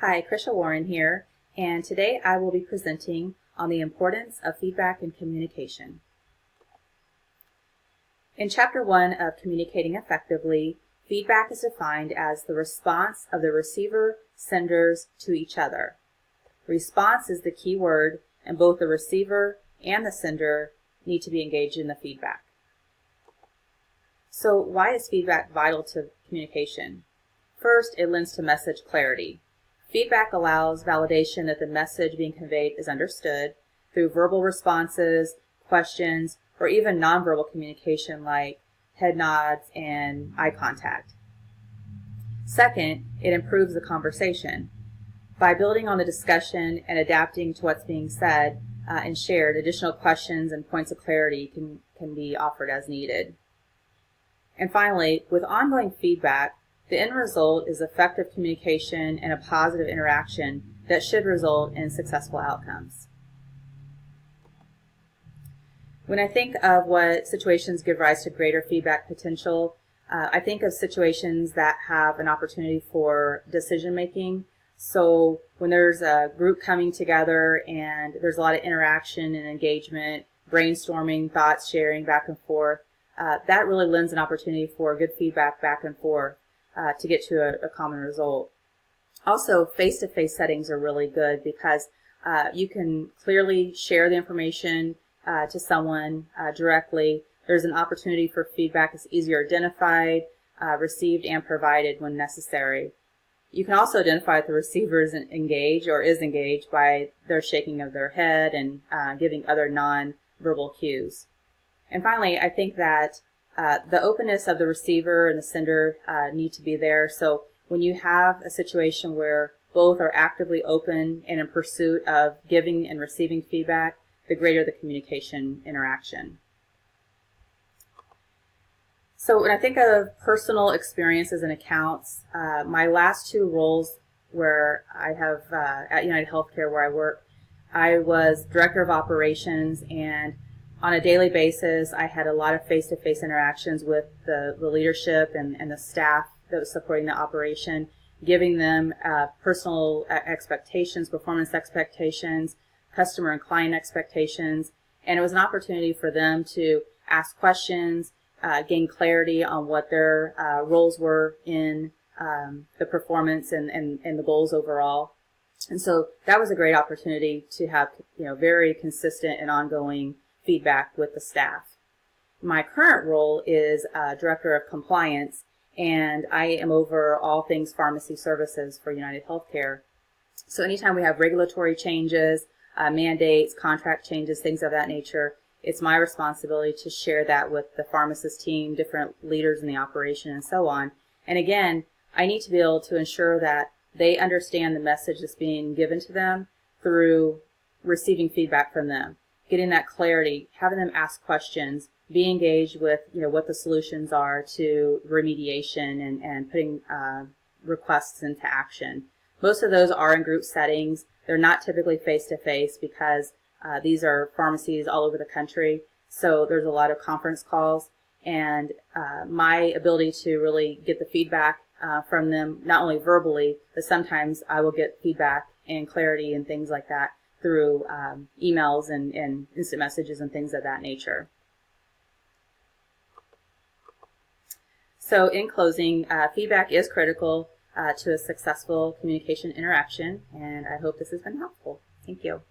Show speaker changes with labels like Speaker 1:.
Speaker 1: Hi, Krisha Warren here, and today I will be presenting on the importance of feedback in communication. In Chapter 1 of Communicating Effectively, feedback is defined as the response of the receiver, senders to each other. Response is the key word, and both the receiver and the sender need to be engaged in the feedback. So why is feedback vital to communication? First, it lends to message clarity. Feedback allows validation that the message being conveyed is understood through verbal responses, questions, or even nonverbal communication like head nods and eye contact. Second, it improves the conversation. By building on the discussion and adapting to what's being said and shared, additional questions and points of clarity can be offered as needed. And finally, with ongoing feedback, the end result is effective communication and a positive interaction that should result in successful outcomes. When I think of what situations give rise to greater feedback potential, I think of situations that have an opportunity for decision making. So when there's a group coming together and there's a lot of interaction and engagement, brainstorming, thoughts sharing back and forth, that really lends an opportunity for good feedback back and forth to get to a common result. Also, face-to-face settings are really good because you can clearly share the information to someone directly. There's an opportunity for feedback that's easier identified, received, and provided when necessary. You can also identify if the receiver is engaged or is engaged by their shaking of their head and giving other non-verbal cues. And finally, I think that the openness of the receiver and the sender need to be there. So when you have a situation where both are actively open and in pursuit of giving and receiving feedback, the greater the communication interaction. So when I think of personal experiences and accounts, my last two roles where I have at United Healthcare where I work, I was director of operations, and on a daily basis, I had a lot of face-to-face interactions with the leadership and the staff that was supporting the operation, giving them personal expectations, performance expectations, customer and client expectations, and it was an opportunity for them to ask questions, gain clarity on what their roles were in the performance and the goals overall. And so that was a great opportunity to have very consistent and ongoing feedback with the staff. My current role is Director of Compliance, and I am over all things pharmacy services for United Healthcare. So anytime we have regulatory changes, mandates, contract changes, things of that nature, it's my responsibility to share that with the pharmacist team, different leaders in the operation, and so on. And again, I need to be able to ensure that they understand the message that's being given to them through receiving feedback from them, getting that clarity, having them ask questions, be engaged with what the solutions are to remediation and putting requests into action. Most of those are in group settings. They're not typically face-to-face because these are pharmacies all over the country, so there's a lot of conference calls, and my ability to really get the feedback from them, not only verbally, but sometimes I will get feedback and clarity and things like that through emails and instant messages and things of that nature. So in closing, feedback is critical to a successful communication interaction, and I hope this has been helpful. Thank you.